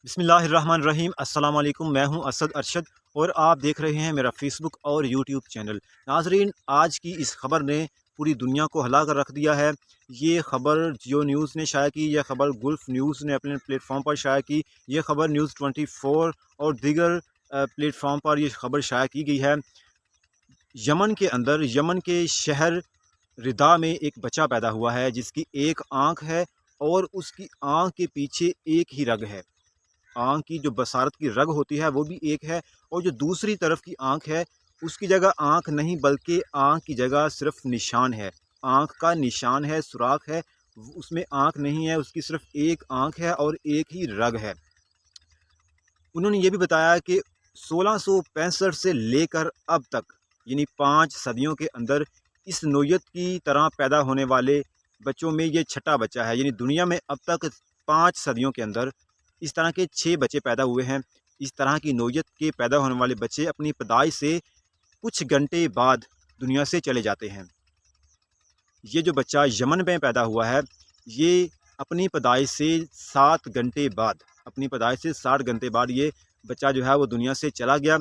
बिस्मिल्लाहिर्रहमानिर्रहीम। अस्सलाम वालेकुम। मैं हूं असद अरशद और आप देख रहे हैं मेरा फेसबुक और यूट्यूब चैनल। नाजरीन, आज की इस खबर ने पूरी दुनिया को हिला कर रख दिया है। ये खबर जियो न्यूज़ ने शाया की, यह खबर गुल्फ न्यूज़ ने अपने प्लेटफॉर्म पर शाया की, यह खबर न्यूज़ 24 और दीगर प्लेटफॉर्म पर यह खबर शाया की गई है। यमन के अंदर, यमन के शहर रिदा में एक बच्चा पैदा हुआ है जिसकी एक आँख है और उसकी आँख के पीछे एक ही रग है। आँख की जो बसारत की रग होती है वो भी एक है, और जो दूसरी तरफ की आँख है उसकी जगह आँख नहीं बल्कि आँख की जगह सिर्फ निशान है। आँख का निशान है, सुराख है, उसमें आँख नहीं है, उसकी सिर्फ एक आँख है और एक ही रग है। उन्होंने ये भी बताया कि 1665 से लेकर अब तक, यानी 5 सदियों के अंदर इस नोयत की तरह पैदा होने वाले बच्चों में ये छठा बच्चा है। यानी दुनिया में अब तक 5 सदियों के अंदर इस तरह के 6 बच्चे पैदा हुए हैं। इस तरह की नोयत के पैदा होने वाले बच्चे अपनी पैदाइश से कुछ घंटे बाद दुनिया से चले जाते हैं। ये जो बच्चा यमन में पैदा हुआ है, ये अपनी पैदाइश से 7 घंटे बाद, अपनी पैदाइश से 7 घंटे बाद ये बच्चा जो है वो दुनिया से चला गया।